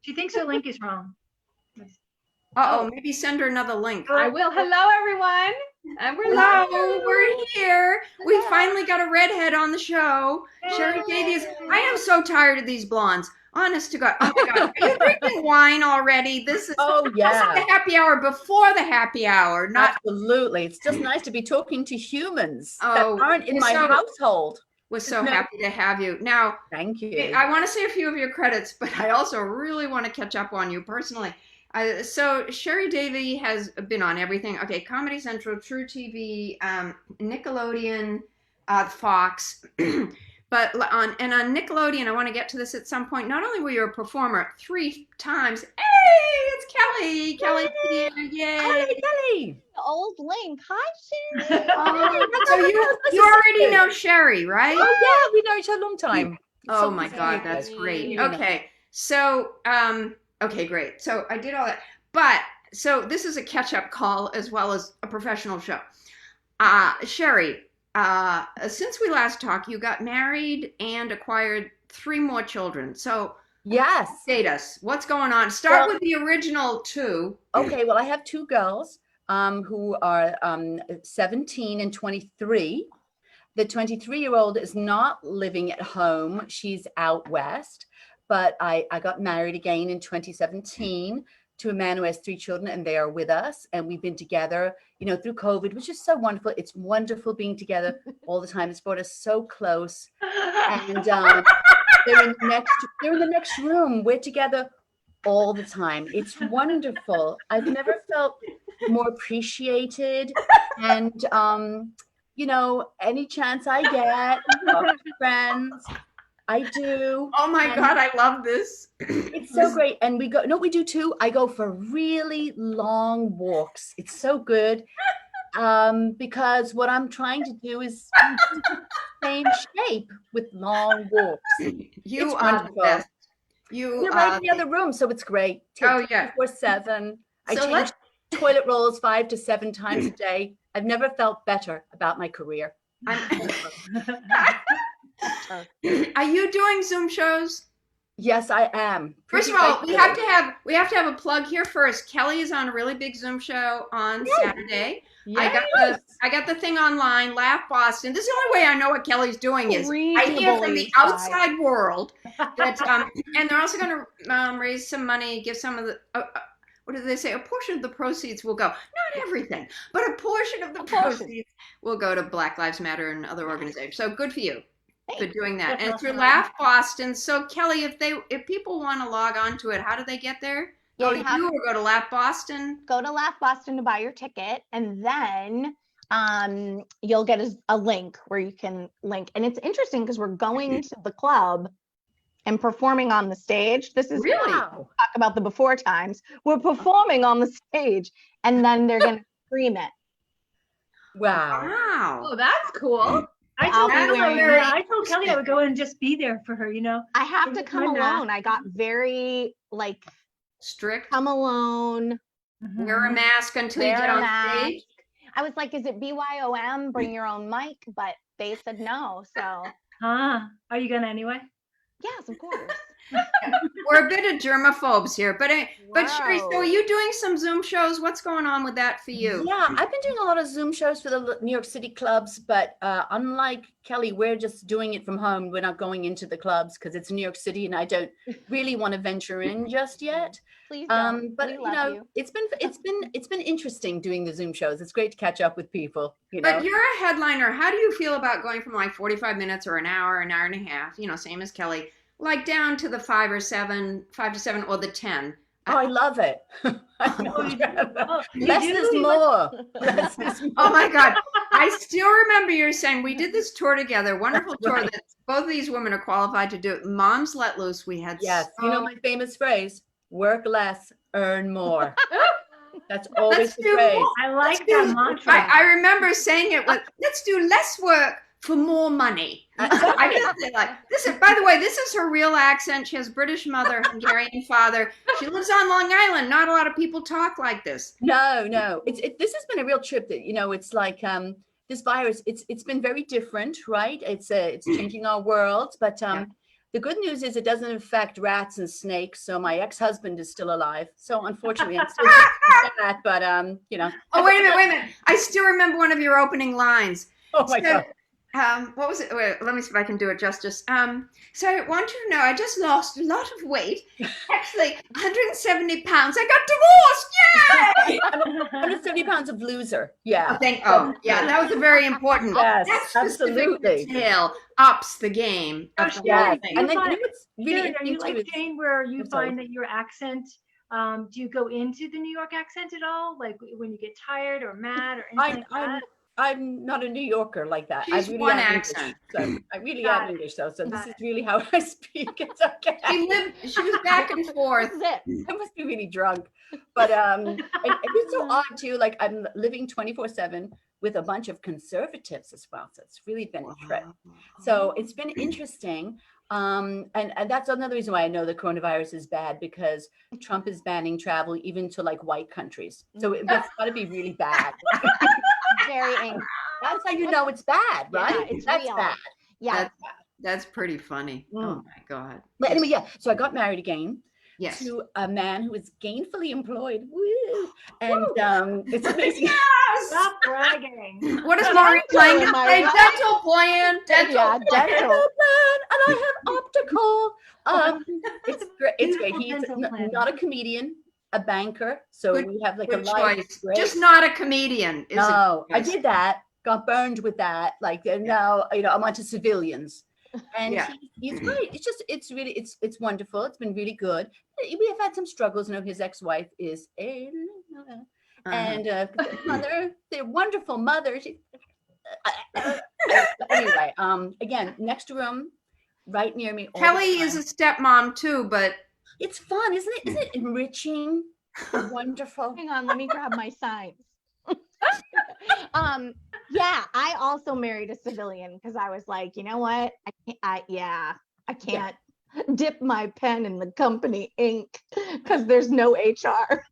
She thinks her link is wrong. Maybe send her another link. I will. Hello, everyone. And Hello, we're here. We finally got a redhead on the show. Sherry Davies. I am so tired of these blondes. Honest to God. Oh my God. Are you drinking wine already? This is the happy hour before the happy hour. Absolutely. It's just nice to be talking to humans that aren't in my household. We're so happy to have you. Now, thank you. I want to say a few of your credits, but I also really want to catch up on you personally. So Sherry Davey has been on everything. Okay, Comedy Central, True TV, Nickelodeon, Fox. But on Nickelodeon, I want to get to this at some point. Not only were you a performer 3 times. Hey, it's Kelly. Kelly's here. Yay. Hi, Kelly. Old link. Hi, Sherry. So you already know Sherry, right? Oh, yeah. We know each other a long time. Oh, my God. That's great. Okay. So, okay, great. So I did all that. But, so this is a catch-up call as well as a professional show. Sherry, since we last talked, you got married and acquired 3 more children. So yes, date us. What's going on? Start with the original 2. Okay, well, I have 2 girls who are 17 and 23. The 23-year-old is not living at home. She's out west. But I got married again in 2017 to a man who has 3 children, and they are with us. And we've been together, through COVID, which is so wonderful. It's wonderful being together all the time. It's brought us so close. And they're in the next room. We're together all the time. It's wonderful. I've never felt more appreciated. And any chance I get, friends, I do. Oh my God, I love this. It's so great. And we go, we do too. I go for really long walks. It's so good. Because what I'm trying to do is same shape with long walks. You are the best. You're right in the other room, so it's great. Oh yeah. 24/7. I change toilet rolls 5 to 7 times a day. I've never felt better about my career. Are you doing Zoom shows? Yes, I am. First of all, we have to have a plug here first. Kelly is on a really big Zoom show on Saturday. Yes. I got the thing online, Laugh Boston. This is the only way I know what Kelly's doing is I hear from the outside world that and they're also going to raise some money, give some of the what do they say? A portion of the proceeds will go, not everything, but a portion of the proceeds will go to Black Lives Matter and other organizations. So good for you. For doing that. And through Laugh Boston. So Kelly, if people want to log on to it, how do they get there? Go to you or go to Laugh Boston? Go to Laugh Boston to buy your ticket, and then you'll get a link where you can link. And it's interesting because we're going to the club and performing on the stage. This is really talk about the before times. We're performing on the stage, and then they're going to stream it. Wow. Oh, that's cool. I told Kelly I would go and just be there for her, I have to come alone. I got very strict. Come alone. Wear a mask until you get on stage. I was like, is it BYOM? Bring your own mic, but they said no. So. Are you gonna anyway? Yes, of course. We're a bit of germaphobes here, but Sherry, so are you doing some Zoom shows? What's going on with that for you? Yeah, I've been doing a lot of Zoom shows for the New York City clubs, but unlike Kelly, we're just doing it from home. We're not going into the clubs because it's New York City, and I don't really want to venture in just yet. Please don't. But it's been interesting doing the Zoom shows. It's great to catch up with people. But you're a headliner. How do you feel about going from 45 minutes or an hour and a half? Same as Kelly. Down to the 5 to 7, or the 10. Oh, I love it. Less is more. Oh my God. I still remember you saying we did this tour together, wonderful tour that both of these women are qualified to do. Moms Let Loose. We had my famous phrase, work less, earn more. That's always the phrase. I like that mantra. I remember saying it with, let's do less work for more money. I just say listen, by the way, this is her real accent. She has British mother, Hungarian father. She lives on Long Island. Not a lot of people talk like this. No. This has been a real trip that, it's like this virus, it's been very different, right? It's changing our world, but The good news is it doesn't affect rats and snakes. So my ex-husband is still alive. So unfortunately, I'm still that. But you know. Oh, wait a minute. I still remember one of your opening lines. Oh my God. What was it? Wait, let me see if I can do it justice. So I want you to know I just lost a lot of weight. Actually, 170 pounds. I got divorced. Yay! 170 pounds of loser. Yeah. Yeah, that was a very important. Yes, That specific absolutely. detail ups the game. Oh, of the Sharon, whole do thing. you And then find- you know what's really Sharon, are you interesting like too is- Jane, where you I'm sorry. find that your accent, do you go into the New York accent at all? Like when you get tired or mad or anything like that? I'm not a New Yorker like that. She's I really one am accent. English, so I really Got am it. English, though. So Got this is it. really how I speak. It's okay. She was back and forth. This is it. I must be really drunk, but it's so odd too. Like I'm living 24/7 with a bunch of conservatives as well. So it's really been a trip. So it's been interesting. And that's another reason why I know the coronavirus is bad, because Trump is banning travel even to like white countries. So that's got to be really bad. Very angry. That's how you know it's bad, right? Yeah, it's That's real. bad. Yeah. That's pretty funny. Oh my God. But anyway, yeah. So I got married again Yes. to a man who is gainfully employed. Woo! And it's amazing. Stop bragging. What is Maureen playing? Am I Hey, right? dental plan. Dental. Yeah, dental. Plan, and I have optical. It's great. It's great. Beautiful He's dental plan. not a comedian, a banker. So Good- we have like Good a life. choice. Great. Just not a comedian, is No, it? I did that. Got burned with that. Like and now, I'm onto civilians, and Yeah. he's great. It's really, it's wonderful. It's been really good. We have had some struggles. His ex-wife is a, and mother, their wonderful mother. Anyway, again, next room, right near me. all the Kelly is a time. stepmom too, but It's fun, isn't it? Isn't it enriching? Wonderful. Hang on, let me grab my signs. Yeah, I also married a civilian because I was like, you know what? I can't dip my pen in the company ink because there's no HR.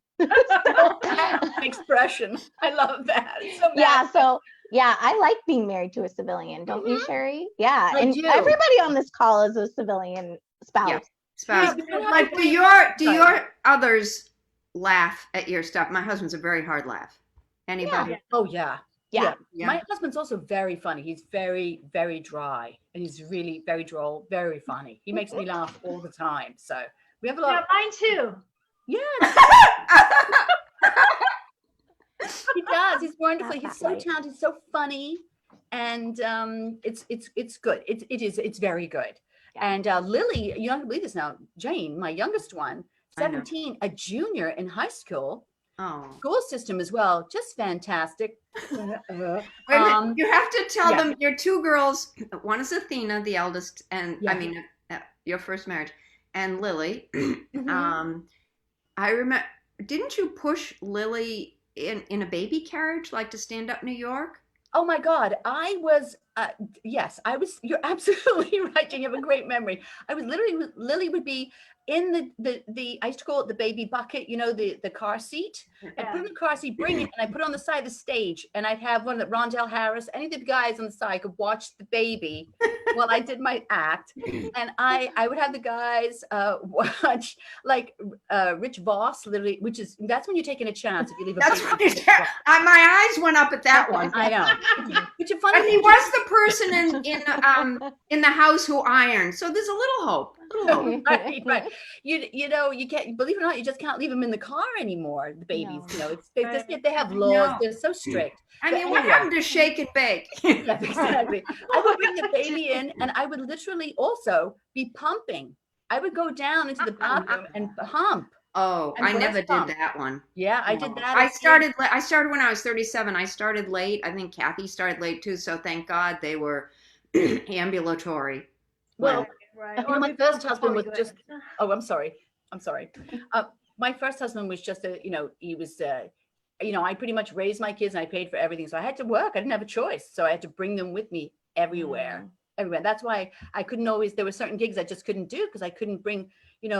Expression. I love that. It's so Yeah, so yeah, I like being married to a civilian, don't you, Sherry? Yeah, I and do. everybody on this call is a civilian spouse. Yeah. spouse. Yeah, but Like, do your others laugh at your stuff? My husband's a very hard laugh. Anybody? Oh yeah. Yeah. Yeah. My husband's also very funny. He's very, very dry, and he's really very droll, very funny. He makes me laugh all the time. So we have a lot. Yeah, mine too. Yeah, he does. He's wonderful. He's so Right. talented, so funny, and it's good. It's very good. Yeah. And Lily, you don't believe this now, Jane, my youngest one, I know. 17, a junior in high school. Oh. School system as well, just fantastic. Wait a minute. You have to tell yeah. them your two girls. One is Athena, the eldest, and Yeah. I mean your first marriage, and Lily. Mhm. I remember. Didn't you push Lily in a baby carriage, like to Stand Up New York? Oh my God, I was, yes, I was, you're absolutely right. You have a great memory. I was literally, Lily would be in the I used to call it the baby bucket, the car seat. I put in the car seat, bring it, and I put it on the side of the stage. And I'd have one that Rondell Harris, any of the guys on the side could watch the baby while I did my act. And I would have the guys watch like Rich Voss, literally, that's when you're taking a chance if you leave a That's baby. right. My eyes went up at that one. I know. Which is funny. And he was the person in the house who ironed. So there's a little hope. right. You can't, believe it or not, you just can't leave them in the car anymore. The babies, No. they have laws. They're so strict. I But mean, what anyway. happened to shake and bake? Yes, exactly. I would bring the baby in, and I would literally also be pumping. I would go down into the bathroom and pump. Oh, And I never breast did pump. that one. Yeah, I did No. that. I started when I was 37. I started late. I think Kathy started late too. So thank God they were ambulatory. Well, Right. my first husband was before we just. do it. Oh, I'm sorry. My first husband was just he was. I pretty much raised my kids and I paid for everything. So I had to work. I didn't have a choice. So I had to bring them with me everywhere. Everywhere. That's why I couldn't always, there were certain gigs I just couldn't do because I couldn't bring,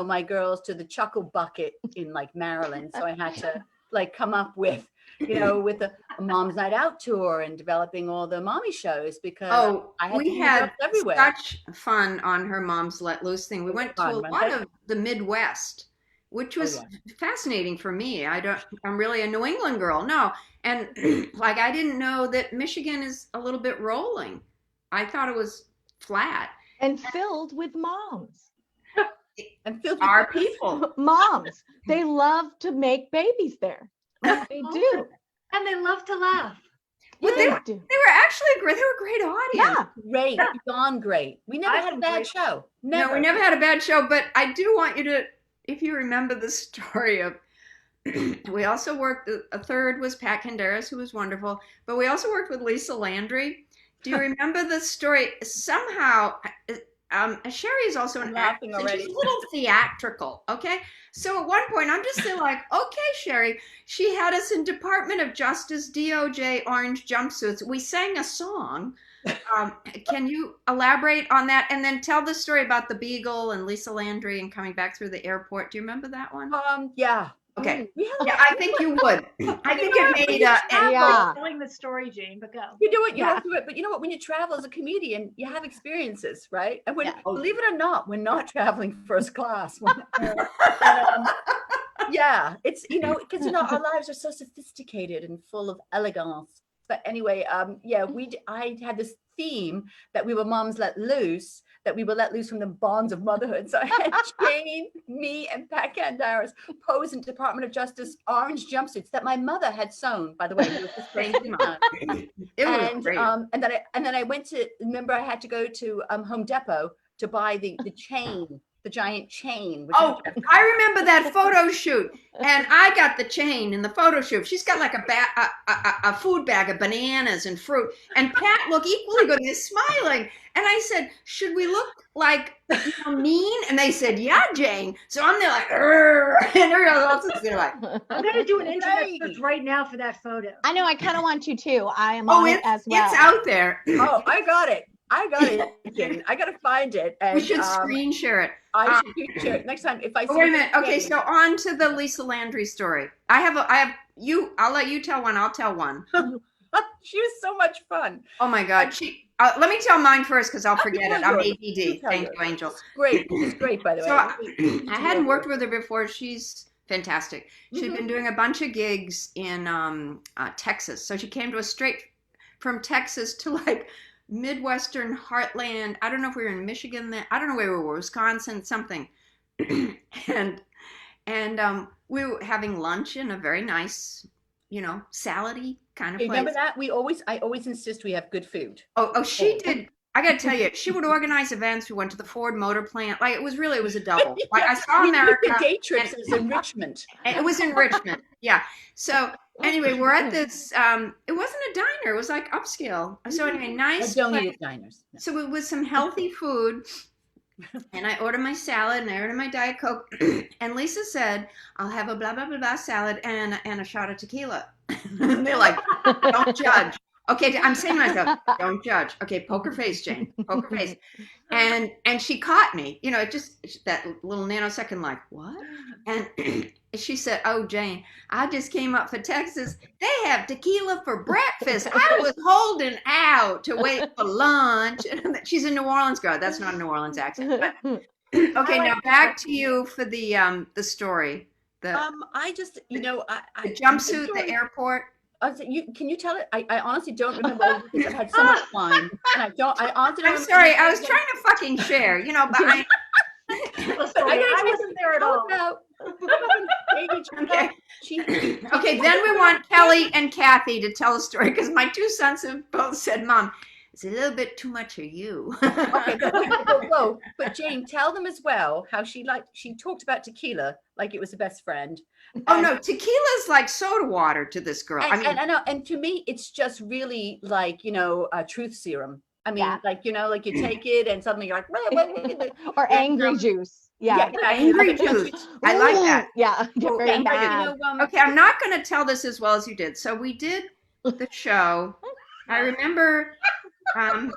my girls to the chuckle bucket in like Maryland. So I had to like come up with, you know, with a mom's night out tour and developing all the mommy shows because I had we to had everywhere. such fun on her mom's Let Loose thing. We went to a lot of the Midwest, which was fascinating for me. I'm really a New England girl. No. And like, I didn't know that Michigan is a little bit rolling. I thought it was flat. And filled with moms. And filled with our people. Moms. They love to make babies there. They do. And they love to laugh. But they were actually great. They were a great audience. Yeah. Great. Beyond great. We never had a bad show. No, we never had a bad show. But I do want you to, if you remember the story of, we also worked, a third was Pat Canderas, who was wonderful. But we also worked with Lisa Landry. Do you remember the story? Somehow, Sherry is also an actress. She's a little theatrical, okay? So at one point, I'm just like, okay, Sherry. She had us in Department of Justice, DOJ, orange jumpsuits. We sang a song. Can you elaborate on that? And then tell the story about the Beagle and Lisa Landry and coming back through the airport. Do you remember that one? Yeah. Okay. Yeah, I think you would. I think it made telling the story, Jane, but go. You know what? You have to do it, but you know what? When you travel as a comedian, you have experiences, right? And when, believe it or not, we're not traveling first class. Yeah, it's, you know, because, you know, our lives are so sophisticated and full of elegance. But anyway, I had this theme that we were moms let loose, that we were let loose from the bonds of motherhood. So I had Jane, me, and Pat Candaris pose in Department of Justice orange jumpsuits that my mother had sewn, by the way. It was this crazy great. And then I went to, remember I had to go to Home Depot to buy the chain, the giant chain. I remember that photo shoot, and I got the chain in the photo shoot. She's got like a food bag of bananas and fruit, and Pat looked equally good. He's smiling, and I said, "Should we look like mean?" And they said, "Yeah, Jane." So I'm there like, and everyone else is there like, I'm gonna do an internet search right now for that photo. I know. I kind of want you to. I am on it as well. It's out there. Oh, I got it. I got to find it. And, we should screen share it. I should share it next time if I. Wait a minute. Okay, so on to the Lisa Landry story. I'll let you tell one. I'll tell one. She was so much fun. Oh my God. Let me tell mine first because I'll forget it. I'm ADD. Thank you, Angel. Great. She's great, by the way. So I hadn't worked with her before. She's fantastic. She'd been doing a bunch of gigs in Texas. So she came to us straight from Texas to like Midwestern heartland. I don't know if we were in Michigan then. I don't know where we were, Wisconsin, something. and we were having lunch in a very nice, you know, salady kind of place. Remember that? I always insist we have good food. Oh, she did. I got to tell you, she would organize events. We went to the Ford Motor Plant. Like it was a double. Like I saw America. The day trips is in Richmond. It was in Richmond. Yeah. So anyway, we're at this. It wasn't a diner. It was like upscale. So anyway, nice. I don't eat at diners. No. So it was some healthy food. And I ordered my salad and I ordered my Diet Coke. And Lisa said, "I'll have a blah, blah, blah, blah salad and a shot of tequila." And they're like, "Don't judge." Okay, I'm saying to myself, "Don't judge." Okay, poker face, Jane, poker face. And she caught me, you know, just that little nanosecond, like, what? And she said, "Oh, Jane, I just came up for Texas. They have tequila for breakfast. I was holding out to wait for lunch." She's a New Orleans girl. That's not a New Orleans accent. But, okay, now back to you for the story. I just, you know, the jumpsuit, the airport. Can you tell it? I honestly don't remember because I've had so much fun, and I honestly don't. I'm sorry. I was trying to fucking share, you know, but I wasn't there at all. Okay, then we want Kelly and Kathy to tell a story because my two sons have both said, "Mom, it's a little bit too much of you." Okay, but Jane, tell them as well how she talked about tequila like it was the best friend. Oh no, tequila's like soda water to this girl. And to me, it's just really like, you know, a truth serum. I mean, like, you know, like you take it and suddenly you're like, or angry juice. Yeah, angry juice. I like that. Yeah, very bad. Okay, I'm not going to tell this as well as you did. So we did the show. I remember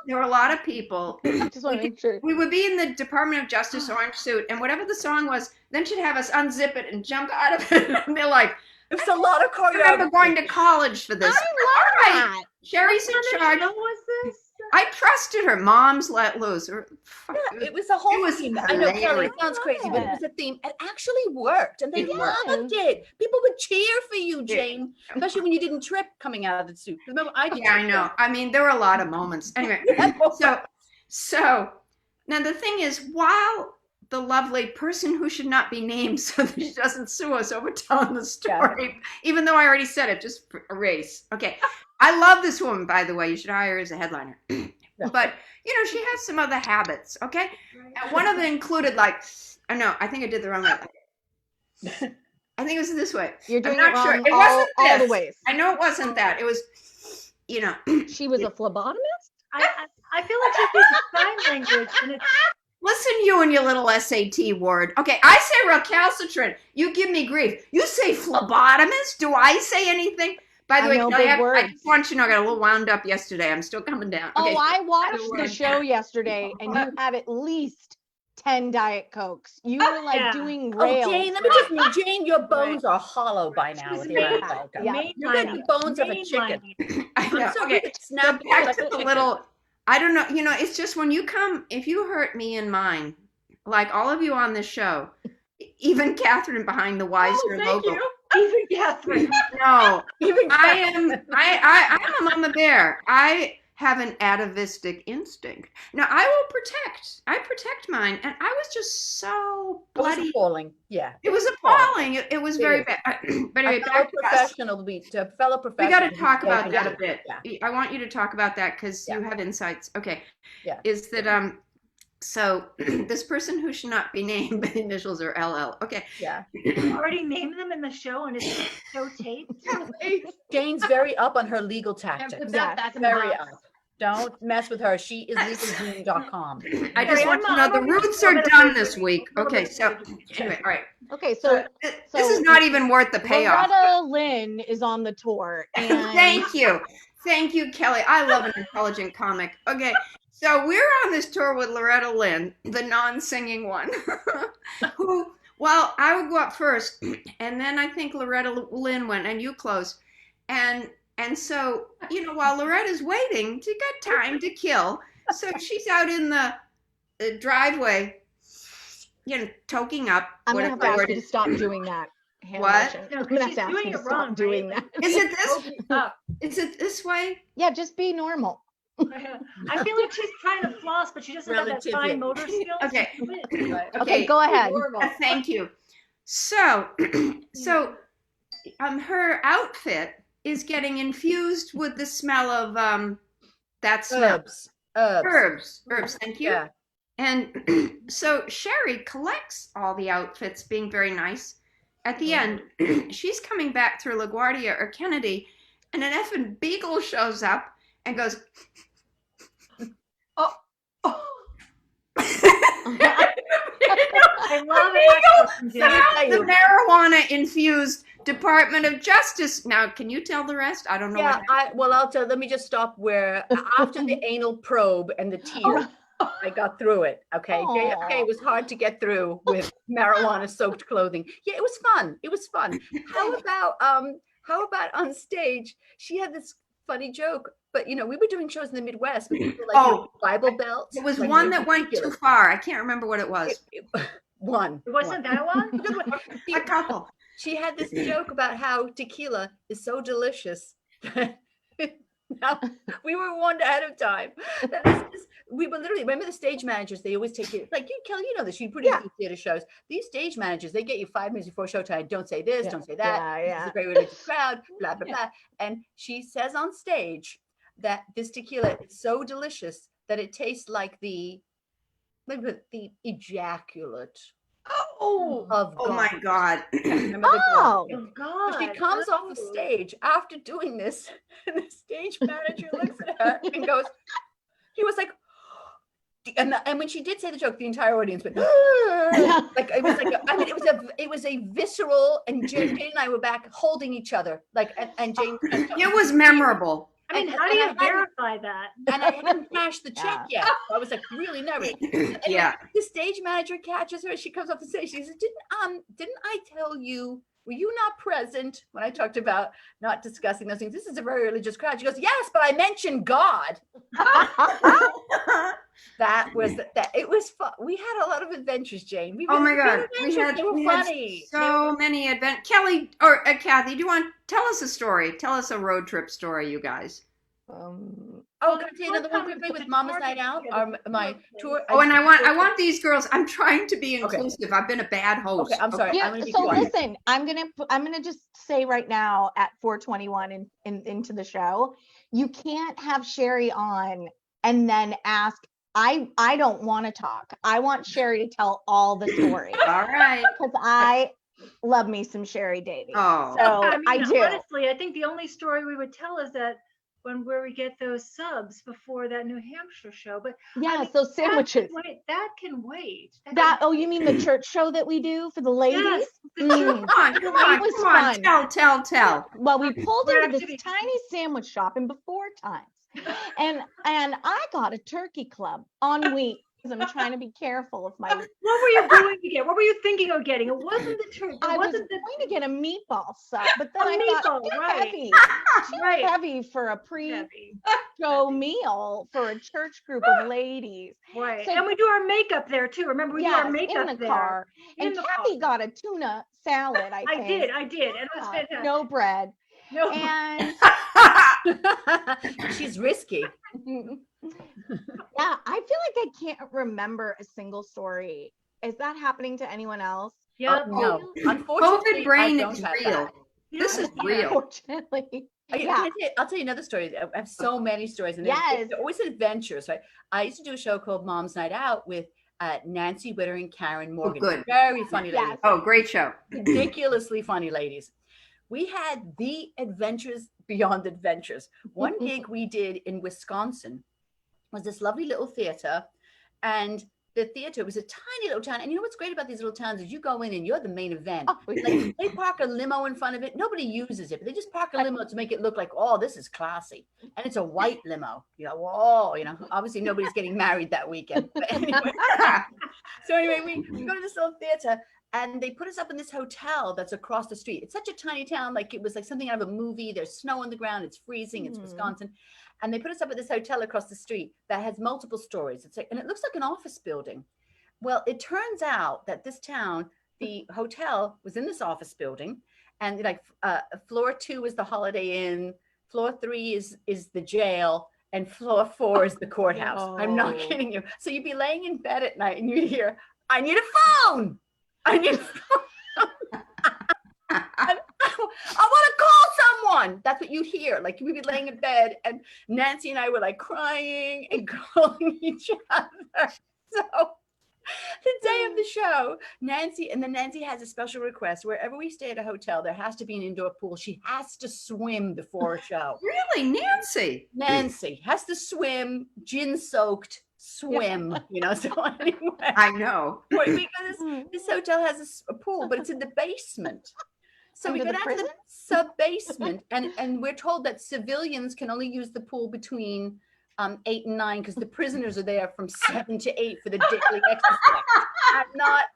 there were a lot of people. Just want to make sure. We would be in the Department of Justice orange suit, and whatever the song was, then she'd have us unzip it and jump out of it. And they're like, It's a lot of I remember choreography. going to college for this. All right, that. Sherry's in What kind of charge. show was this? I trusted her. Mom's let loose. Yeah, it was a whole It was theme. I know, Kelly, it hilarious. sounds crazy, but it was a theme. It actually worked, and they It worked. loved it. People would cheer for you, Jane, especially when you didn't trip coming out of the suit. Remember, I did. Yeah, I know. I mean, there were a lot of moments. Anyway, so now the thing is, while the lovely person who should not be named so that she doesn't sue us over telling the story, even though I already said it, just erase. Okay. I love this woman, by the way. You should hire her as a headliner. But, you know, she has some other habits, okay? And one of them included, like, oh, no, I think I did the wrong way. I think it was this way. You're doing I'm it not wrong sure. It all, wasn't all the this. ways. I know it wasn't that. It was, you know. She was a phlebotomist? I feel like she's using sign language, and it's Listen, you and your little SAT word. Okay, I say recalcitrant. You give me grief. You say phlebotomist. Do I say anything? By the I way, know can big I words. just want you to know I got a little wound up yesterday. I'm still coming down. Okay. Oh, I watched the word. show yesterday and you had at least 10 Diet Cokes. You were like Yeah. doing Oh, rails. Jane, let me just, Jane, your bones are hollow by now. She's dear. made- Okay. Yeah. You're like the bones of a chicken. I know. I'm sorry, Okay. it's So snap back to the little, I don't know, you know, it's just when you come, if you hurt me and mine, like all of you on this show, even Catherine behind the Wisner logo. Even Catherine. No, Even I'm a mama bear. I have an atavistic instinct. Now I protect mine, and I was just so It was bloody. appalling. Yeah. It was appalling. It was very is. bad. But anyway, A fellow back to us. professional, a fellow We professional. got to who's talk about spoken that a out. bit. Yeah. I want you to talk about that because Yeah. you have insights. Okay. Yeah. Is that so this person who should not be named, the initials are LL. Okay. Yeah. You already named them in the show, and it's show taped. Jane's very up on her legal tactics. put that back in Very the up. Don't mess with her. She is legalzoom.com. I just Sorry, want I'm to not- know I'm the not roots gonna are go done over this it. week. I'm Okay. gonna So go over it. anyway, all right. Okay, so This is not even worth the payoff. Loretta Lynn is on the tour. And Thank you. Thank you, Kelly. I love an intelligent comic. Okay. So we're on this tour with Loretta Lynn, the non-singing one, who, well, I would go up first, and then I think Loretta Lynn went, and you closed. And so, you know, while Loretta's waiting, she got time to kill. So she's out in the driveway, you know, toking up. I'm going to have to whatever ask you word to stop doing that. hand What? motion. No, I'm going to have she's to ask doing you to it stop wrong, doing right? that. Is it this? Open it up. Is it this way? Yeah, just be normal. I feel like she's trying to floss, but she doesn't have that Relatively. fine motor skills. Okay. to do it. Okay, go ahead. Thank you. So, her outfit is getting infused with the smell of that smell. Herbs. Thank you. Yeah. And so Sherry collects all the outfits, being very nice. At the end, she's coming back through LaGuardia or Kennedy, and an effing beagle shows up and goes, oh. I love it. Found the marijuana infused Department of Justice. Now, can you tell the rest? I don't know. Yeah, I'll tell. Let me just stop where after the anal probe and the tear, I got through it. Okay, Aw. it was hard to get through with marijuana-soaked clothing. Yeah, it was fun. It was fun. How about on stage? She had this funny joke, but you know, we were doing shows in the Midwest with people like Bible belts. It was like, one that went too ridiculous. far. I can't remember what it was. One. It wasn't that one? A couple. She had this joke about how tequila is so delicious. Now, we were warned ahead of time. We were literally, remember the stage managers, they always take you, like you, Kelly, you know this, you put in theater shows. These stage managers, they get you 5 minutes before showtime. Don't say this, don't say that. This is a very religious crowd, blah, blah, blah. And she says on stage that this tequila is so delicious that it tastes like the ejaculate of God. Oh my God. Remember the Oh. Oh God. so she comes off the stage after doing this, and the stage manager looks at her and goes, he was like, and when she did say the joke, the entire audience went, like it was like, it was a visceral, and Jane and I were back holding each other, like, and Jane. It was memorable. I mean, and- how do and you I hadn't- verify that? And I hadn't cashed the check yet. I was like really nervous. And Yeah. the stage manager catches her. She comes up the stage. She says, "Didn't I tell you were you not present when I talked about not discussing those things? This is a very religious crowd. She goes, yes, but I mentioned God. That was that. It was fun. We had a lot of adventures, Jane. Oh my God, they were funny. So many adventures. Kelly or Kathy, do you want tell us a story? Tell us a road trip story, you guys. Can I tell you another one quickly with Mama's Night Out? My tour. Oh, and I want these girls. I'm trying to be inclusive. Okay. I've been a bad host. Okay, I'm sorry. Yeah. So listen, I'm gonna just say right now at 4:21 into the show, you can't have Sherry on and then ask. I don't want to talk. I want Sherry to tell all the stories. All right. Because I love me some Sherry Davey. Oh, so I do. Honestly, I think the only story we would tell is that where we get those subs before that New Hampshire show. But yeah, I mean, those sandwiches. That can wait. Oh, you mean the church show that we do for the ladies? Yes, Come on. Tell. Well, we pulled into this tiny sandwich shop in before times. And I got a turkey club on wheat because I'm trying to be careful of my. What were you going to get? What were you thinking of getting? It wasn't the turkey. I was going to get a meatball sub, but then I thought right. too heavy for a pre-show meal for a church group of ladies. Right, so, and we do our makeup there too. Remember, we do our makeup in the car. And Kathy got a tuna salad. I did, and it was fantastic. No bread. No. And she's risky. Yeah, I feel like I can't remember a single story. Is that happening to anyone else? Yeah. No. Unfortunately, COVID brain is real. This is real. Unfortunately. I'll tell you another story. I have so many stories, and they're always adventures. Right? I used to do a show called Mom's Night Out with Nancy Witter and Karen Morgan. Oh, good. Very funny ladies. Oh, great show. Ridiculously funny ladies. We had the adventures beyond adventures. One gig we did in Wisconsin was this lovely little theater, and the theater was a tiny little town. And you know what's great about these little towns is you go in and you're the main event. Like, they park a limo in front of it. Nobody uses it, but they just park a limo to make it look like, oh, this is classy. And it's a white limo. Obviously nobody's getting married that weekend. But anyway. So anyway, we go to this little theater. And they put us up in this hotel that's across the street. It's such a tiny town, like it was like something out of a movie. There's snow on the ground. It's freezing. It's Wisconsin. And they put us up at this hotel across the street that has multiple stories. And it looks like an office building. Well, it turns out that this town, the hotel was in this office building. And like floor 2 is the Holiday Inn. Floor 3 is the jail. And floor 4 is the courthouse. Oh. I'm not kidding you. So you'd be laying in bed at night and you'd hear, I need a phone. I want to call someone. That's what you'd hear. Like we'd be laying in bed and Nancy and I were like crying and calling each other. So the day of the show, Nancy has a special request. Wherever we stay at a hotel, there has to be an indoor pool. She has to swim before a show. Really? Nancy has to swim, gin soaked. Swim, so anyway. I know. Because this hotel has a pool, but it's in the basement. So we go down to the sub-basement, and we're told that civilians can only use the pool between 8 and 9 because the prisoners are there from 7 to 8 for the daily exercise. I'm not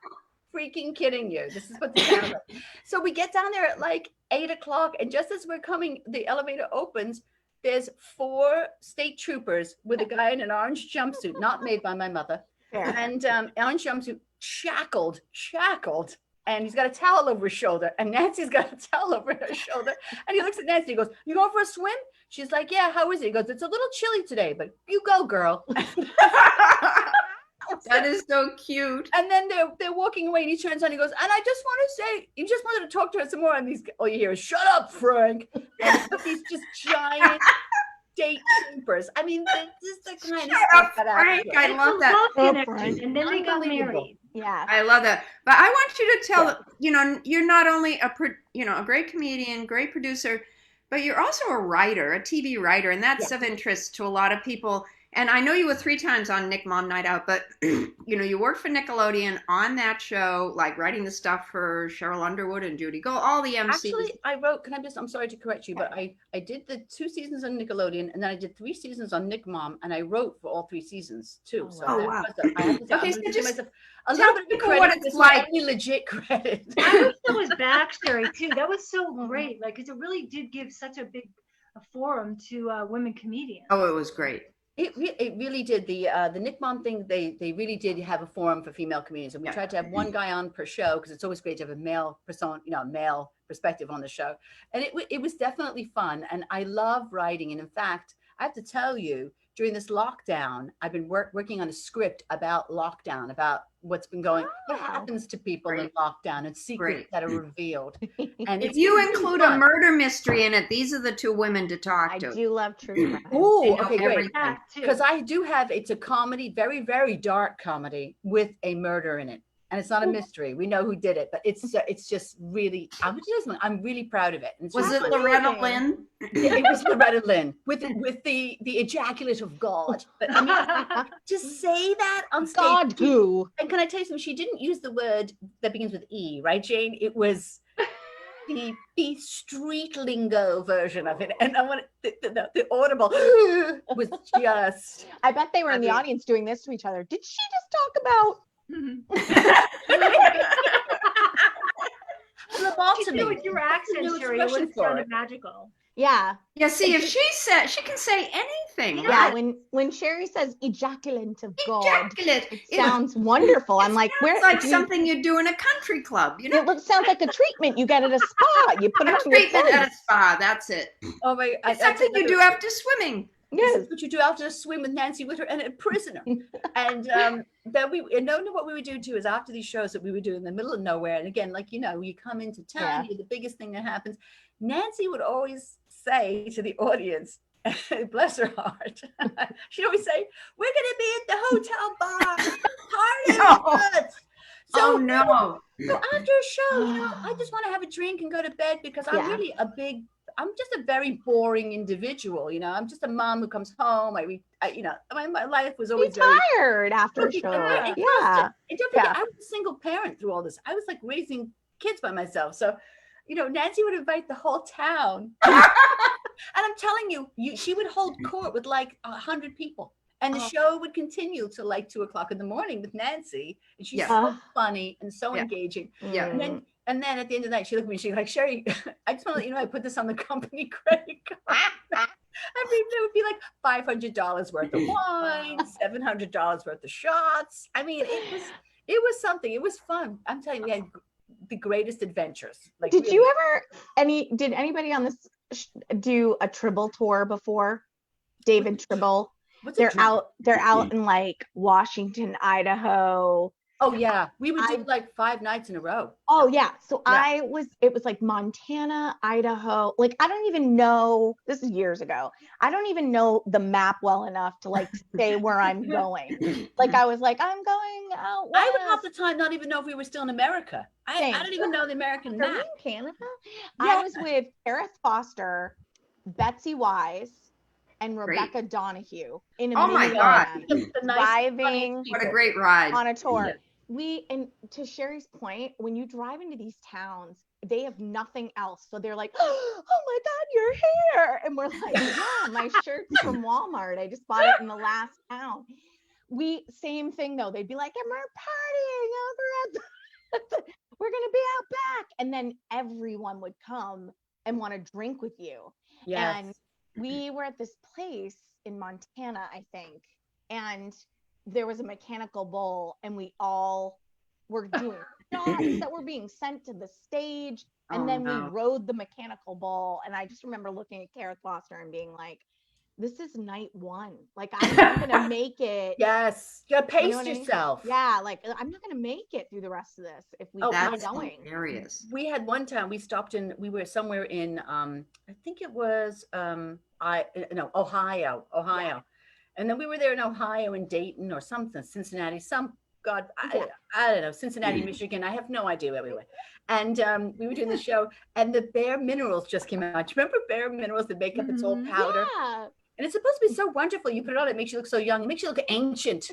freaking kidding you. This is what the sounds like. So we get down there at like 8 o'clock, and just as we're coming, the elevator opens. There's 4 state troopers with a guy in an orange jumpsuit, not made by my mother, and orange jumpsuit, shackled, and he's got a towel over his shoulder, and Nancy's got a towel over her shoulder, and he looks at Nancy, he goes, you going for a swim? She's like, yeah, how is it? He goes, it's a little chilly today, but you go, girl. That is so cute. And then they're walking away, and he turns on, he goes, and I just want to say, you just wanted to talk to her some more, and all you hear is, shut up, Frank. And these just giant state troopers. I mean, this is the kind of stuff that Frank, I love that. And then they got married. Yeah, I love that. But I want you to tell, you're not only a great comedian, great producer, but you're also a writer, a TV writer, and that's of interest to a lot of people. And I know you were 3 times on Nick Mom Night Out, but you worked for Nickelodeon on that show, like writing the stuff for Cheryl Underwood and Judy Gold, all the MCs. Actually, I wrote, I'm sorry to correct you, but I did the 2 seasons on Nickelodeon, and then I did 3 seasons on Nick Mom, and I wrote for all 3 seasons too. Wow. I have to say, Okay, I'm so gonna give just myself a tell little bit of people credit. what it's This is like. only legit credit. I wish there was backstory too. That was so great. Like, because it really did give such a big forum to women comedians. Oh, it was great. It really did. The Nick Mom thing, they really did have a forum for female comedians, and we tried to have one guy on per show because it's always great to have a male person, male perspective on the show. And it was definitely fun, and I love writing. And in fact, I have to tell you, during this lockdown, I've been working on a script about lockdown, about what's been going, what happens to people in lockdown, and secrets that are revealed. And if you include a murder mystery in it, these are the 2 women to talk to. I do love true crime. Oh, okay, great. That too. Because I do have, it's a comedy, very, very dark comedy with a murder in it. And it's not a mystery. We know who did it, but it's just really, I'm really proud of it. And Was it Loretta Lynn? It was Loretta Lynn with the ejaculate of God. But I mean, to say that on stage. God who? And can I tell you something? She didn't use the word that begins with E, right, Jane? It was the street lingo version of it. And I want the audible was just. I bet they were in the audience doing this to each other. Did she just talk about? Lobotomy. With your accent, Sherry, it would have sounded magical. Yeah. Yeah, see, if she can say anything. Yeah, when Sherry says ejaculate of God, Ejaculate. it sounds wonderful. I'm like, where? It's like something you do in a country club, It sounds like a treatment you get at a spa. You put it on your treatment face. at a spa. That's it. Oh my! It's something you do after swimming. Yes, what you do after a swim with Nancy Witter and a prisoner. And then what we would do too is after these shows that we would do in the middle of nowhere. And again, like, you come into town, the biggest thing that happens. Nancy would always say to the audience, bless her heart, she'd always say, "We're going to be at the hotel bar, partying." So, no. So after a show, I just want to have a drink and go to bed because I'm really I'm just a very boring individual, I'm just a mom who comes home. My life was always tired after a show. Yeah. And don't forget, I was a single parent through all this. I was like raising kids by myself. So, Nancy would invite the whole town. And I'm telling you, she would hold court with like 100 people. And the show would continue till like 2:00 in the morning with Nancy. And she's so funny and so engaging. Yeah. And then at the end of the night, she looked at me and she's like, "Sherry, I just want to let you know I put this on the company credit card." I mean, there would be like $500 worth of wine, $700 worth of shots. I mean, it was something. It was fun. I'm telling you, we had the greatest adventures. Like, did anybody on this do a Tribble tour before? David Tribble. They're out in like Washington, Idaho. Oh yeah, we would do like 5 nights in a row. Oh yeah, so it was like Montana, Idaho. Like I don't even know. This is years ago. I don't even know the map well enough to like say where I'm going. Like I was like, I'm going out west. I would half the time not even know if we were still in America. I don't even know the American map. Are we in Canada? Yeah. I was with Gareth Foster, Betsy Wise, and Rebecca Donahue in a oh my God, driving. What a great ride on a tour. And to Sherry's point, when you drive into these towns, they have nothing else. So they're like, "Oh my God, you're here." And we're like, "Yeah, my shirt's from Walmart. I just bought it in the last town." Same thing though. They'd be like, "And we're partying over at we're going to be out back." And then everyone would come and want to drink with you. Yes. And we were at this place in Montana, I think. And there was a mechanical bull and we all were doing shots that were being sent to the stage. And we rode the mechanical bull. And I just remember looking at Gareth Foster and being like, this is night 1. Like, I'm not going to make it. Yes. You gotta pace yourself. I mean? Yeah. Like, I'm not going to make it through the rest of this if we keep going. Hilarious. We had one time we stopped we were somewhere in, I think it was, Ohio. Yeah. And then we were there in Ohio, in Dayton or something, Cincinnati, I don't know, Cincinnati, Michigan. I have no idea where we went. And we were doing the show and the Bare Minerals just came out. Do you remember Bare Minerals, the makeup, it's all powder? Yeah. And it's supposed to be so wonderful. You put it on, it makes you look so young. It makes you look ancient.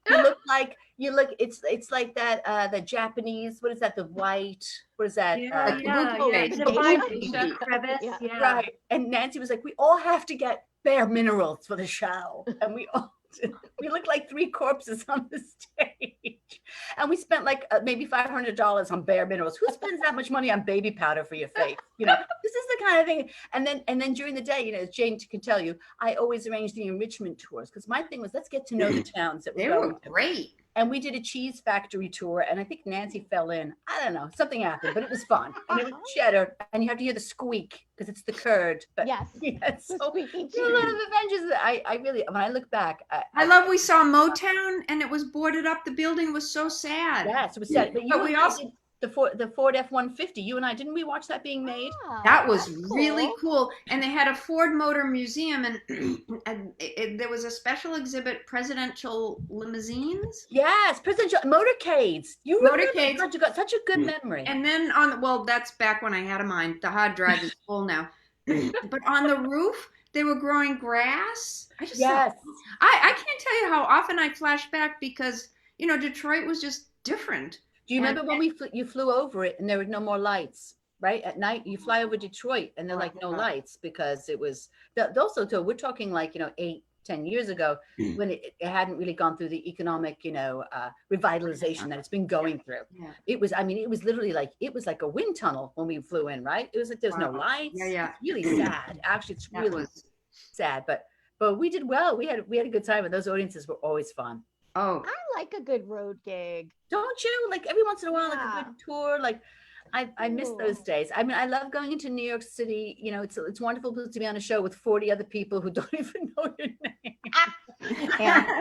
It's like that the Japanese, what is that? The white, what is that? The Asian crevice. Yeah. Yeah. Right. And Nancy was like, we all have to get bare minerals for the show. And we all we looked like 3 corpses on the stage. And we spent like maybe $500 on bare minerals. Who spends that much money on baby powder for your face? This is the kind of thing. And then during the day, as Jane can tell you, I always arranged the enrichment tours because my thing was, let's get to know the towns that we're going to. They were great. And we did a cheese factory tour, and I think Nancy fell in. I don't know, something happened, but it was fun. And it was cheddar, and you have to hear the squeak because it's the curd. But Yes. yes, The so squeaky there are a lot cheese. of adventures that I really, when I look back, I love we saw Motown and it was boarded up. The building was so sad. yes, it was sad. But But we also did the Ford F-150. You and I, didn't we watch that being made? Ah, that was that's really cool. And they had a Ford Motor Museum, and there was a special exhibit, presidential limousines. Yes, presidential motorcades. You remember? Motorcades. God, you got such a good memory. And then that's back when I had a mind. The hard drive is full now. But on the roof, they were growing grass. I just Yes. I can't tell you how often I flash back because Detroit was just different. Do you remember when you flew over it and there were no more lights, right? At night, you fly over Detroit and there are like no lights because it was also too, we're talking like, 8-10 years ago when it hadn't really gone through the economic, revitalization that it's been going through. Yeah. It was literally like, it was like a wind tunnel when we flew in, right? It was like, there's no lights. Yeah. It's really sad. Actually, it's That really sad, but we did well. We had a good time and those audiences were always fun. Oh, I like a good road gig. Don't you? Like every once in a while, like a Yeah. good tour. Like I miss those Cool. days. I mean, I love going into New York City. It's wonderful to be on a show with 40 other people who don't even know your name. Yeah.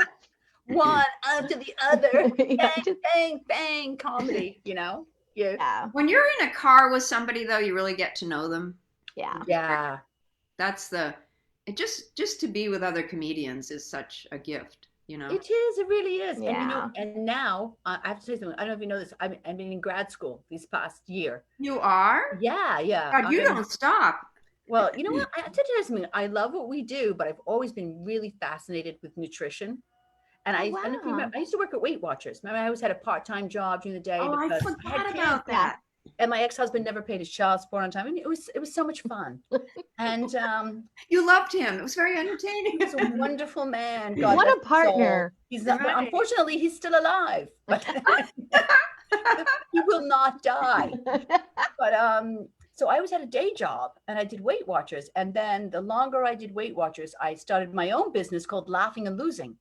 One after the other. Yeah, Bang, bang, bang, comedy, Yeah. Yeah. when you're in a car with somebody though, you really get to know them. Yeah. Yeah. That's just to be with other comedians is such a gift. It is. It really is. Yeah. And now I have to say something. I don't know if you know this. I've been in grad school this past year. You are? Yeah. God, you I'm- don't stop. Well, you know what? I have to tell you something. I love what we do, but I've always been really fascinated with nutrition. And I don't know if you remember, I used to work at Weight Watchers. Remember, I always had a part-time job during the day. Oh, I because forgot had about kids. that. And my ex-husband never paid his child support on time. And it was so much fun. And You loved him. It was very entertaining. he's a wonderful man. God What a rest his soul. partner. He's not, Right. unfortunately, he's still alive. But he will not die. But so I always had a day job and I did Weight Watchers. And then the longer I did Weight Watchers, I started my own business called Laughing and Losing,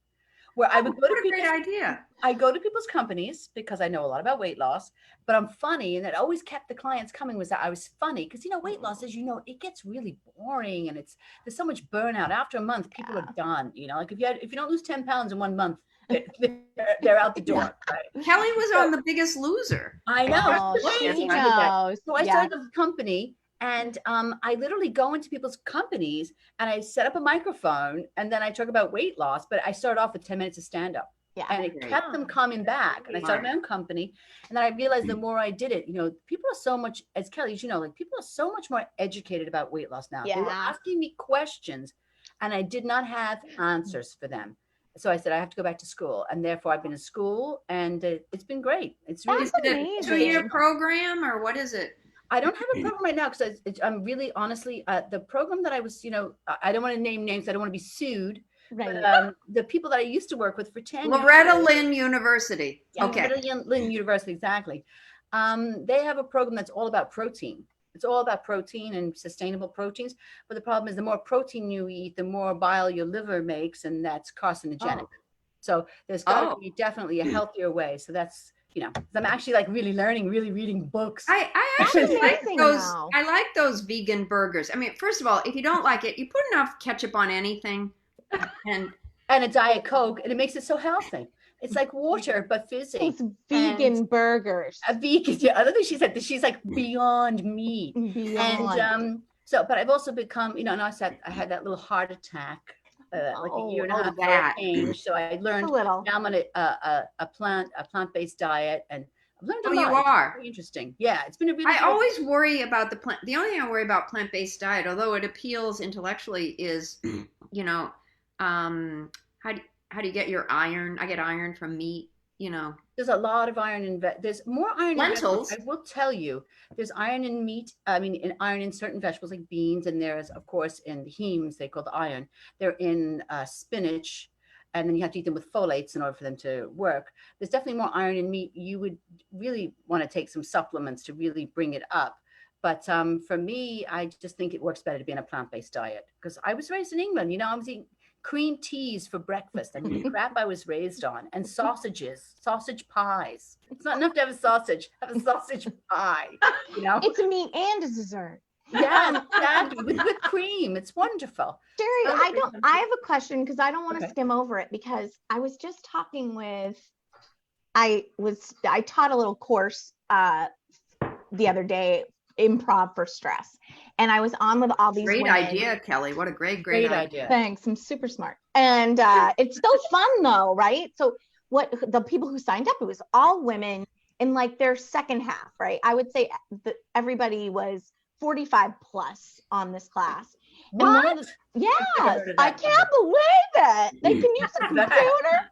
where I would go to What a great people's, idea. I go to people's companies because I know a lot about weight loss, but I'm funny. And it always kept the clients coming was that I was funny because, weight loss, as you know, it gets really boring and there's so much burnout. After a month, people are done, like if you don't lose 10 pounds in 1 month, they're out the door. Right? Kelly was on The Biggest Loser. I know. Oh, That's the she thing. I did that. knows. So I Yeah. started a company and I literally go into people's companies and I set up a microphone and then I talk about weight loss, but I started off with 10 minutes of stand up Yeah. and it Great. kept them coming back. And I started my own company. And then I realized the more I did it, people are so much, as Kelly, as you know, like people are so much more educated about weight loss now. They were Yeah. asking me questions and I did not have answers for them. So I said, I have to go back to school. And therefore I've been in school and it's been great. It's really Is it a amazing. 2-year program or what is it? I don't have a program right now because I'm really honestly the program that I was, I don't want to name names. I don't want to be sued. Right. But the people that I used to work with for 10 Loretta years. Lynn University. Yeah, Okay. Loretta Lynn University, exactly. They have a program that's all about protein. It's all about protein and sustainable proteins. But the problem is the more protein you eat, the more bile your liver makes, and that's carcinogenic. Oh. So there's got to Oh. be definitely a healthier way. So that's, I'm actually like really learning, really reading books. I actually like amazing those. now. I like those vegan burgers. I mean, first of all, if you don't like it, you put enough ketchup on anything, and And a Diet Coke, and it makes it so healthy. It's like water, but fizzy. Those vegan burgers. A vegan, yeah, I don't think she's like beyond meat. Beyond. And but I've also become, and I had that little heart attack like a year and a half ago. that. It changed. So I a learned little. now I'm on a plant-based diet, and I've learned a Oh, lot. you It's are? very interesting. Yeah, it's been a really. I good- always worry about the only thing I worry about plant-based diet, although it appeals intellectually, is you know, how do you get your iron? I get iron from meat, you know. There's a lot of iron in there's more iron in vegetables. Lentils. I will tell you, there's iron in meat. I mean, iron in certain vegetables like beans, and there's of course in hemes they call the iron. They're in spinach, and then you have to eat them with folates in order for them to work. There's definitely more iron in meat. You would really want to take some supplements to really bring it up. But for me, I just think it works better to be on a plant-based diet because I was raised in England. You know, I was eating cream teas for breakfast. I mean, the crap I was raised on, and sausages, sausage pies. It's not enough to have a sausage. Have a sausage pie. You know, It's a meat and a dessert. yeah, exactly. With cream, it's wonderful. Sherry, I have a question because I don't want to Okay. skim over it because I was just talking with, I taught a little course the other day, improv for stress. And I was on with all these Great women. idea, Kelly. What a great idea. Thanks. I'm super smart. And it's so fun though, right? So what the people who signed up, it was all women in like their second half, right? I would say that everybody was 45 plus on this class. And one What? of the, yes, heard of I that. can't believe it. They can use a That. computer.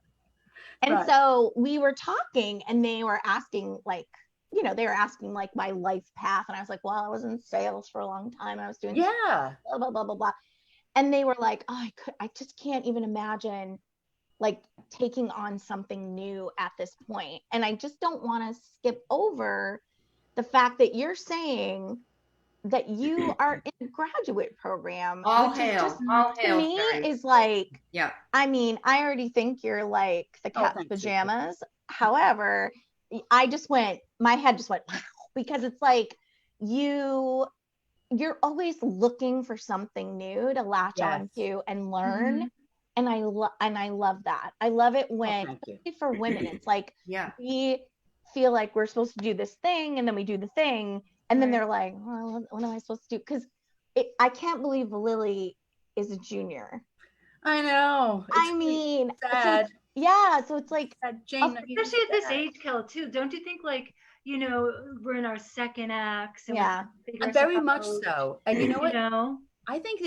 And Right. so we were talking and they were asking like, you know, they were asking like my life path. And I was like, well, I was in sales for a long time. I was doing Yeah. blah, blah, blah, blah, blah. And they were like, oh, I just can't even imagine like taking on something new at this point. And I just don't want to skip over the fact that you're saying that you are in a graduate program. All which hail. is just, All to hail, me Sherry. is like, Yeah. I mean, I already think you're like the Oh, cat's thanks, pajamas. However, my head just went, wow, because it's like you're always looking for something new to latch Yes. onto and learn. Mhm. And I love that. I love it when, thank you. especially for women, it's like Yeah. we feel like we're supposed to do this thing and then we do the thing. And then Right. they're like, well, what am I supposed to do? Because I can't believe Lily is a junior. I know. I mean, sad. so it's like, Jane, Especially at this age, Kelly, too. Don't you think, like, you know, we're in our second acts? And Yeah. very much so. And you know what? You know? I think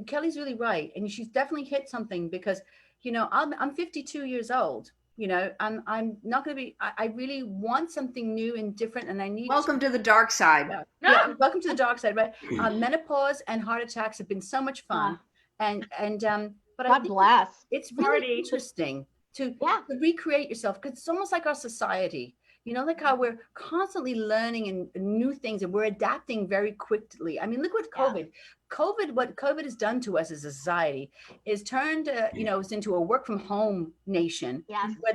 Kelly's really right, and she's definitely hit something because, you know, I'm 52 years old. You know, I'm not going to be. I really want something new and different, and I need. Welcome to the dark side. Yeah, welcome to the dark side. Right, menopause and heart attacks have been so much fun, and but I God think bless. it's really Party. interesting to Yeah. recreate yourself because it's almost like our society. You know, like how we're constantly learning and new things and we're adapting very quickly. I mean, look what what COVID has done to us as a society is turned, you know, us into a work from home nation. Yes. Where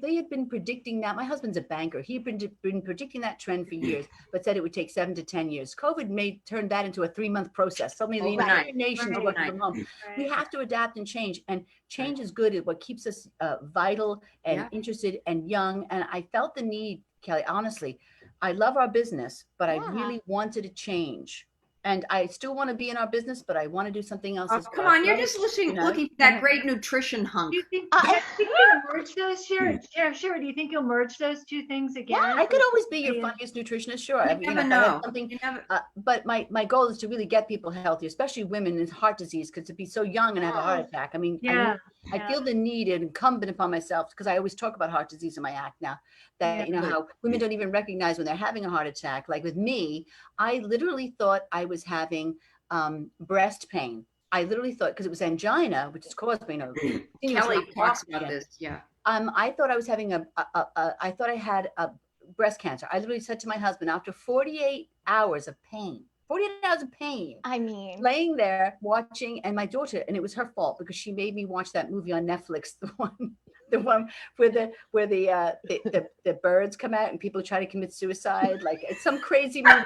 they had been predicting that. My husband's a banker. He had been predicting that trend for years, but said it would take 7 to 10 years. COVID turned that into a 3-month process. Suddenly the Overnight. entire nation's Right. working from home. We have to adapt and change, and change is good. It's what keeps us vital and Yeah. interested and young. And I felt the need, Kelly, honestly, I love our business, but I Yeah. really wanted to change. And I still want to be in our business, but I want to do something else. Oh, as come well. on, you're Right? just looking You know? looking for that great nutrition hunk. Do you think, I- you'll merge those, Sherry? Sherry, do you think you'll merge those two things again? I could always be your Yeah. funniest nutritionist, sure. You I mean, never if I had know. something, You never. but my goal is to really get people healthy, especially women with heart disease, because to be so young and have a heart attack. I mean, Yeah. I feel the need and incumbent upon myself because I always talk about heart disease in my act now. That Yeah. you know how women don't even recognize when they're having a heart attack. Like with me, I literally thought I was having breast pain. I literally thought because it was angina, which is caused by Kelly talks about oxygen. this. Yeah. I thought I was having I thought I had a breast cancer. I literally said to my husband after 48 hours of pain, 48 hours of pain, I mean, laying there watching, and my daughter, and it was her fault because she made me watch that movie on Netflix, the one where the birds come out and people try to commit suicide. Like it's some crazy movie.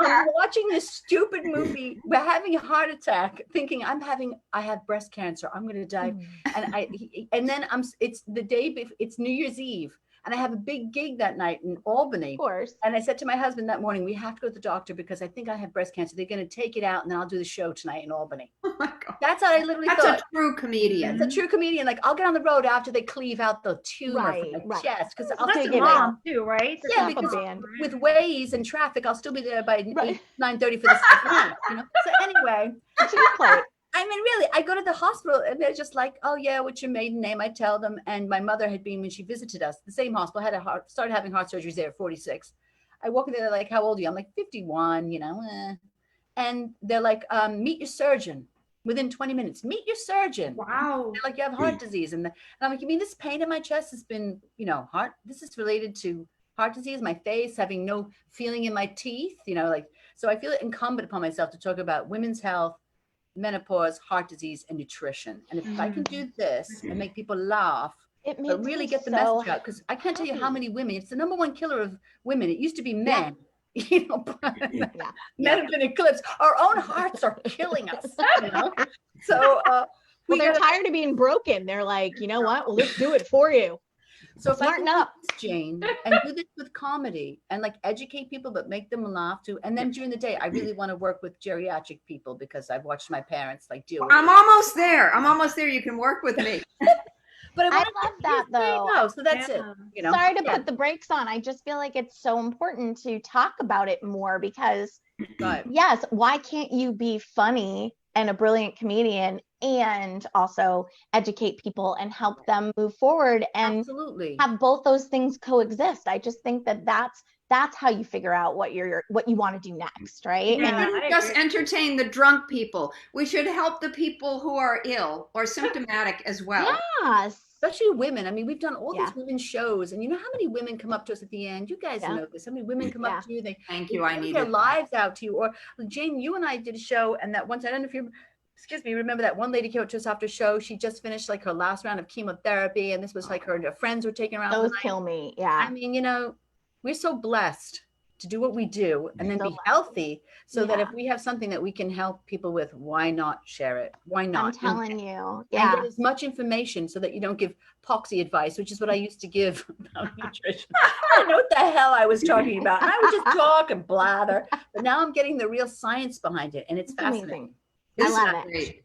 I'm watching this stupid movie. We're having a heart attack, thinking I have breast cancer. I'm going to die. And then it's the day, it's New Year's Eve. And I have a big gig that night in Albany. of course. And I said to my husband that morning, we have to go to the doctor because I think I have breast cancer. They're going to take it out and then I'll do the show tonight in Albany. Oh my God. That's how I literally That's thought. a true comedian. It's a true comedian. Like I'll get on the road after they cleave out the tumor Right, from my right. chest because Well, I'll that's take a it mom too, right? Yeah, Pop a because band. with Waze and traffic, I'll still be there by Right. 9:30 for the second act. You know. So anyway, Cheese plate. I mean, really, I go to the hospital and they're just like, oh yeah, what's your maiden name? I tell them. And my mother had been, when she visited us, the same hospital, started having heart surgeries there at 46. I walk in there, they're like, how old are you? I'm like 51, And they're like, meet your surgeon within 20 minutes. Meet your surgeon. Wow. They're like, you have heart disease. And I'm like, you mean this pain in my chest has been, this is related to heart disease, my face, having no feeling in my teeth, so I feel it incumbent upon myself to talk about women's health, menopause, heart disease, and nutrition. And if I can do this and make people laugh, but really get the message out, because I can't tell you how many women, it's the number one killer of women. It used to be men. Men have been eclipsed. Our own hearts are killing us. So they're tired of being broken. They're like, you know what? Well, let's do it for you. So if I can do this, Jane, and do this with comedy and like educate people, but make them laugh too. And then during the day, I really want to work with geriatric people because I've watched my parents like deal with I'm almost there. You can work with me. But I love that though. So that's it. Sorry to put the brakes on. I just feel like it's so important to talk about it more because yes, why can't you be funny and a brilliant comedian and also educate people and help them move forward and have both those things coexist? I just think that that's how you figure out what you want to do next, right? We shouldn't just entertain the drunk people. We should help the people who are ill or symptomatic as well. Yes. Especially women. I mean, we've done all these women shows, and you know how many women come up to us at the end? You guys know this. How many women come up to you? They thank you. I need their lives out to you. Or Jane, you and I did a show, and that once I don't know if you remember that one lady came up to us after show. She just finished like her last round of chemotherapy, and this was like her friends were taking around. Those kill me. Yeah. I mean, we're so blessed to do what we do and then be healthy so that if we have something that we can help people with, why not share it? Why not? I'm telling you. And get as much information so that you don't give poxy advice, which is what I used to give about nutrition. I don't know what the hell I was talking about. And I would just talk and blather. But now I'm getting the real science behind it. And it's fascinating. I love it.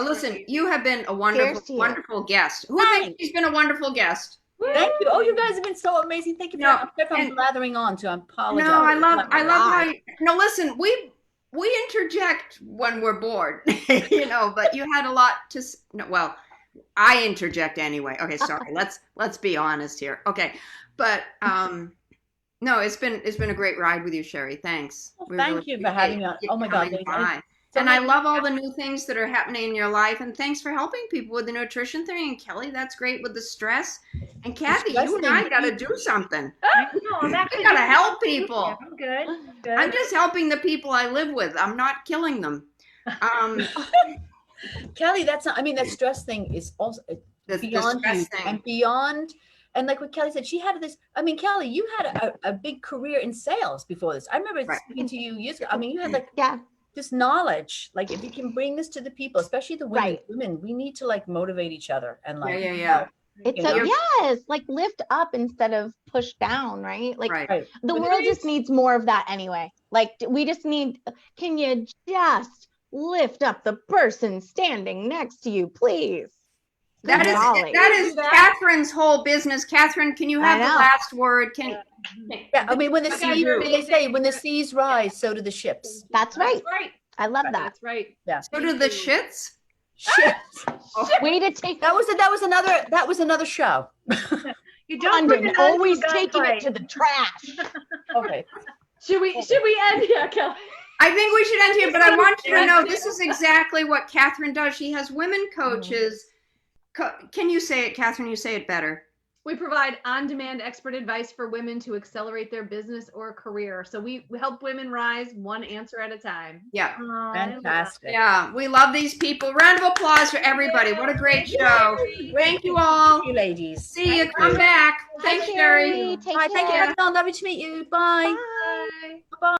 Listen, you have been a wonderful guest. Who thinks she's been a wonderful guest? Thank you. Oh, you guys have been so amazing. Thank you. I'm blathering on, so I apologize. No, I love how no, listen, we interject when we're bored, but you had a lot to, I interject anyway. Okay. Sorry. Let's be honest here. Okay. But, no, it's been a great ride with you, Sherry. Thanks. Well, thank you for having me on. Oh my God. And I love all the new things that are happening in your life. And thanks for helping people with the nutrition thing. And Kelly, that's great with the stress. And Kathy, you and I got to do something. I got to help people. I'm good. I'm just helping the people I live with. I'm not killing them. Kelly, that stress thing is also beyond you and beyond. And like what Kelly said, she had this. I mean, Kelly, you had a big career in sales before this. I remember speaking to you years ago. I mean, you had this knowledge. Like, if you can bring this to the people, especially the women, we need to like motivate each other and like it's like lift up instead of push down, right? Like the world just needs more of that anyway. Like we just need. Can you just lift up the person standing next to you, please? That is Catherine's whole business. Catherine, can you have the last word? I mean, when the seas rise, so do the ships. That's right. I love that. That's right. Yeah. So do the shits. Way to take that was another show. You don't always taking it to the trash. Okay. Should we end here, Kelly? I think we should end here, but I want you to know this is exactly what Catherine does. She has women coaches. Can you say it, Catherine? You say it better. We provide on-demand expert advice for women to accelerate their business or career. So we help women rise one answer at a time. Yeah. Fantastic. Yeah. We love these people. Round of applause for everybody. What a great show. Thank you all. Thank you, ladies. See you. Come back. Thanks, Sherry. Take care. Thank you. Lovely to meet you. Bye. Bye.